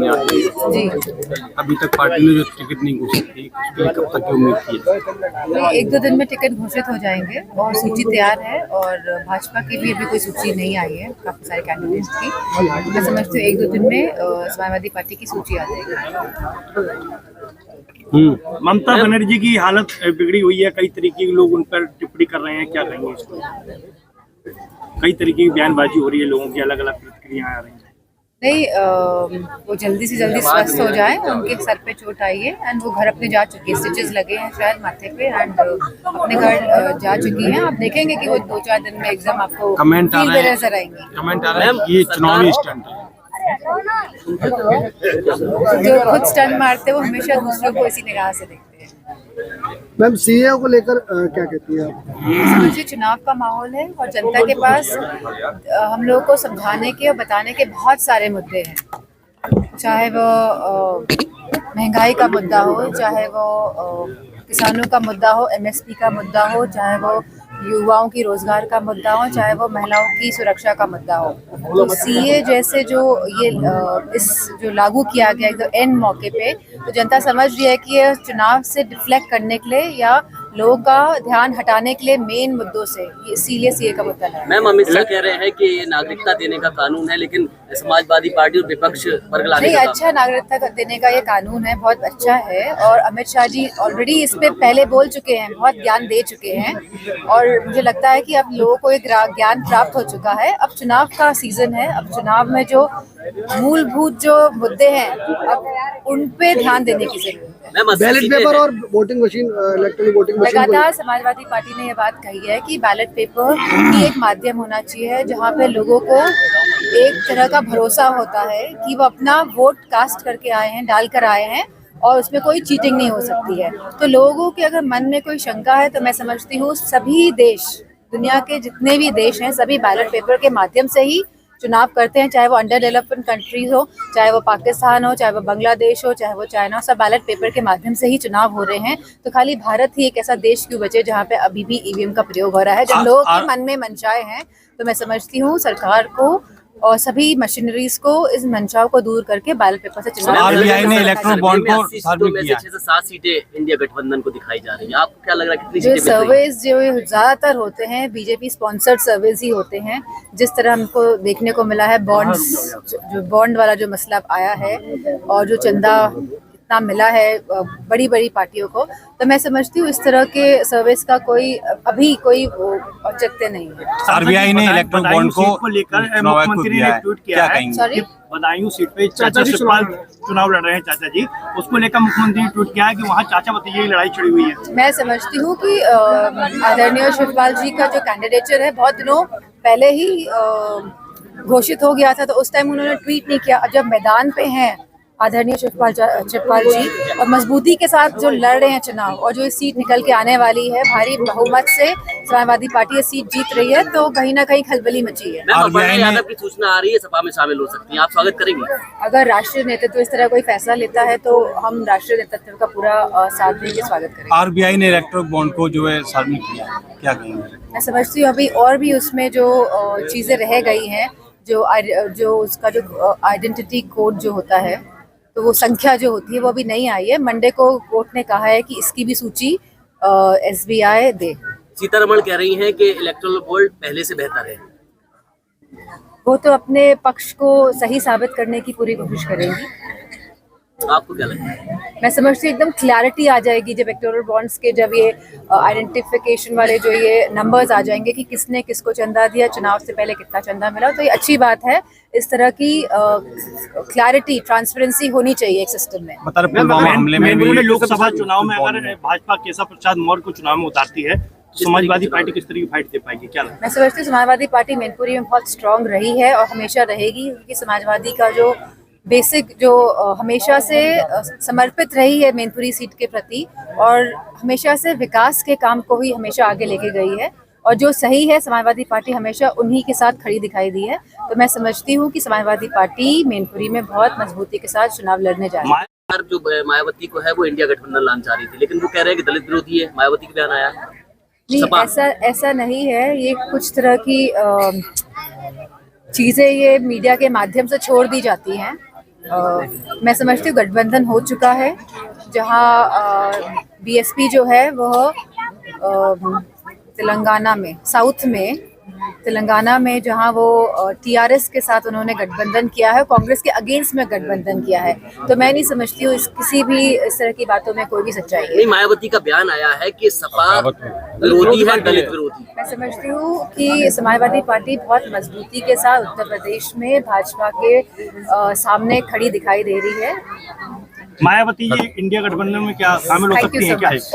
सामने आती है जी। अभी तक पार्टी ने जो टिकट नहीं घोषित की उसके लिए कब तक की उम्मीद की है? 1-2 दिन में टिकट घोषित हो जाएंगे और सूची तैयार है और भाजपा की भी अभी कोई सूची नहीं आई है काफ़ी सारे कैंडिडेट्स की। मैं समझती हूँ 1-2 दिन में समाजवादी पार्टी की सूची आ जाएगी। ममता बनर्जी की हालत बिगड़ी हुई है, कई तरीके के लोग उन पर टिप्पणी कर रहे हैं, क्या कहेंगे इसको? कई तरीके की बयानबाजी हो रही है, लोगों की अलग अलग प्रतिक्रियाएं आ रही हैं। नहीं, वो जल्दी से जल्दी स्वस्थ हो जाए, उनके सर पे चोट आई है एंड वो घर अपने जा चुकी है, स्टिचेस लगे हैं शायद माथे पे एंड अपने घर जा चुकी हैं। आप देखेंगे कि वो 2-4 दिन में एकदम आपको कमेंट आ रहे हैं, नजर आएंगी। कमेंट आ रहा है ये चुनावी स्टंट है। जो खुद स्टंट मारते हैं वो हमेशा दूसरों को इसी निगाह से देखते हैं। मैम सीए को लेकर क्या कहती है आप? समझिए चुनाव का माहौल है और जनता के पास हम लोगों को समझाने के और बताने के बहुत सारे मुद्दे हैं, चाहे वो महंगाई का मुद्दा हो, चाहे वो किसानों का मुद्दा हो, एमएसपी का मुद्दा हो, चाहे वो युवाओं की रोजगार का मुद्दा हो, चाहे वो महिलाओं की सुरक्षा का मुद्दा हो। तो सीए जैसे जो ये इस जो लागू किया गया एकदम एंड मौके पे, तो जनता समझ रही है कि ये चुनाव से डिफ्लेक्ट करने के लिए या लोगों का ध्यान हटाने के लिए मेन मुद्दों से इसीलिए सीए का मुद्दा है। मैम अमित शाह कह रहे हैं कि ये नागरिकता देने का कानून है, लेकिन समाजवादी पार्टी और विपक्ष वर्गलाने नहीं, का अच्छा नागरिकता देने का ये कानून है, बहुत अच्छा है और अमित शाह जी ऑलरेडी इस पे पहले बोल चुके हैं, बहुत ज्ञान दे चुके हैं और मुझे लगता है कि अब लोगों को एक ज्ञान प्राप्त हो चुका है। अब चुनाव का सीजन है, अब चुनाव में जो मूलभूत जो मुद्दे हैं अब उन पे ध्यान देने की जरूरत है। बैलेट पेपर और voting machine, electronic voting machine लगातार समाजवादी पार्टी ने ये बात कही है कि बैलेट पेपर ही एक माध्यम होना चाहिए जहाँ पे लोगों को एक तरह का भरोसा होता है कि वो अपना वोट कास्ट करके आए हैं, डाल कर आए हैं और उसमें कोई चीटिंग नहीं हो सकती है। तो लोगों के अगर मन में कोई शंका है तो मैं समझती हूँ सभी देश, दुनिया के जितने भी देश हैं, सभी बैलेट पेपर के माध्यम से ही चुनाव करते हैं, चाहे वो अंडर डेवलपमेंट कंट्रीज हो, चाहे वो पाकिस्तान हो, चाहे वो बांग्लादेश हो, चाहे वो चाइना, सब बैलेट पेपर के माध्यम से ही चुनाव हो रहे हैं। तो खाली भारत ही एक ऐसा देश क्यों बचे जहाँ पे अभी भी ईवीएम का प्रयोग हो रहा है। जब लोगों के मन में मंशाएं हैं तो मैं समझती हूँ सरकार को और सभी मशीनरीज को इस मंशाओं को दूर करके बैलेट पेपर से चुनाव। आरबीआई ने इलेक्ट्रल बॉन्ड को सार्वजनिक किया। 6 से 7 सीटें इंडिया गठबंधन को दिखाई जा रही हैं, आपको क्या लग रहा है कितनी जो सीटें मिल रही हैं? सर्वेज जो ज्यादातर होते हैं बीजेपी स्पॉन्सर्ड सर्वेज ही होते हैं, जिस तरह हमको देखने को मिला है बॉन्ड्स, जो बॉन्ड वाला जो मसला आया है और जो चंदा इतना मिला है बड़ी बड़ी पार्टियों को, तो मैं समझती हूँ इस तरह के सर्विस का कोई अभी कोई औचित्य नहीं है। आरबीआई ने इलेक्ट्रल बॉन्ड को लेकर मुख्यमंत्री ने ट्वीट किया है। सॉरी, बदायूं सीट पे चाचा शिवपाल चुनाव लड़ रहे हैं, चाचा जी, उसको लेकर मुख्यमंत्री ने ट्वीट किया है कि वहाँ चाचा भतीजे की लड़ाई छिड़ी हुई है। मैं समझती हूँ कि आदरणीय शिवपाल जी का जो कैंडिडेचर है बहुत दिनों पहले ही घोषित हो गया था, तो उस टाइम उन्होंने ट्वीट नहीं किया। जब मैदान पे हैं आदरणीय शिवपाल जी और मजबूती के साथ जो लड़ रहे हैं चुनाव और जो ये सीट निकल के आने वाली है भारी बहुमत से समाजवादी पार्टी ये सीट जीत रही है, तो कहीं ना कहीं खलबली मची है। यादव की सूचना आ रही है सभा में शामिल हो सकती हैं, आप स्वागत करेंगे? अगर राष्ट्रीय नेतृत्व इस तरह कोई फैसला लेता है तो हम राष्ट्रीय नेतृत्व का पूरा साथ देंगे, स्वागत करेंगे। आरबीआई ने इलेक्ट्रल बॉन्ड को जो है सार्वजनिक किया, क्या कहेंगे? मैं समझती हूँ अभी और भी उसमें जो चीजें रह गई हैं, जो उसका जो आइडेंटिटी कोड जो होता है, तो वो संख्या जो होती है वो अभी नहीं आई है। मंडे को कोर्ट ने कहा है कि इसकी भी सूची एसबीआई दे। सीतारमण कह रही हैं कि इलेक्टोरल बॉन्ड पहले से बेहतर है। वो तो अपने पक्ष को सही साबित करने की पूरी कोशिश करेंगी। आपको क्या लगता है? मैं समझती हूँ एकदम क्लैरिटी आ जाएगी जब इलेक्टोरल बॉन्ड्स के जब ये आइडेंटिफिकेशन वाले जो ये नंबर्स आ जाएंगे कि किसने किसको चंदा दिया, चुनाव से पहले कितना चंदा मिला, तो ये अच्छी बात है। इस तरह की क्लैरिटी, ट्रांसपेरेंसी होनी चाहिए एक सिस्टम में। हमले में लोकसभा चुनाव में अगर भाजपा केशव प्रसाद मौर्य को चुनाव में उतारती है तो समाजवादी पार्टी किस तरह की फाइट दे पाएगी, क्या लगता है? मैं समझती हूँ समाजवादी पार्टी मैनपुरी में बहुत स्ट्रांग रही है और हमेशा रहेगी, क्योंकि समाजवादी का जो बेसिक जो हमेशा से समर्पित रही है मैनपुरी सीट के प्रति और हमेशा से विकास के काम को ही हमेशा आगे लेके गई है और जो सही है समाजवादी पार्टी हमेशा उन्हीं के साथ खड़ी दिखाई दी है। तो मैं समझती हूँ कि समाजवादी पार्टी मैनपुरी में बहुत मजबूती के साथ चुनाव लड़ने जा रही है। जो मायावती को है वो इंडिया गठबंधन लाना चाह रही थी, लेकिन वो कह रहे हैं कि दलित विरोधी है, मायावती का बयान आया है। नहीं, ऐसा नहीं है। ये कुछ तरह की चीजें ये मीडिया के माध्यम से छोड़ दी जाती हैं मैं समझती हूँ गठबंधन हो चुका है, जहाँ बीएसपी जो है वह तेलंगाना में, साउथ में तेलंगाना में, जहां वो टीआरएस के साथ उन्होंने गठबंधन किया है, कांग्रेस के अगेंस्ट में गठबंधन किया है। तो मैं नहीं समझती हूँ किसी भी इस तरह की बातों में कोई भी सच्चाई है। नहीं, मायावती का बयान आया है कि सपा विरोधी है, दलित विरोधी। मैं समझती हूँ कि समाजवादी पार्टी बहुत मजबूती के साथ उत्तर प्रदेश में भाजपा के सामने खड़ी दिखाई दे रही है। मायावती जी इंडिया गठबंधन में क्या शामिल हो Thank सकती you हैं so क्या? much.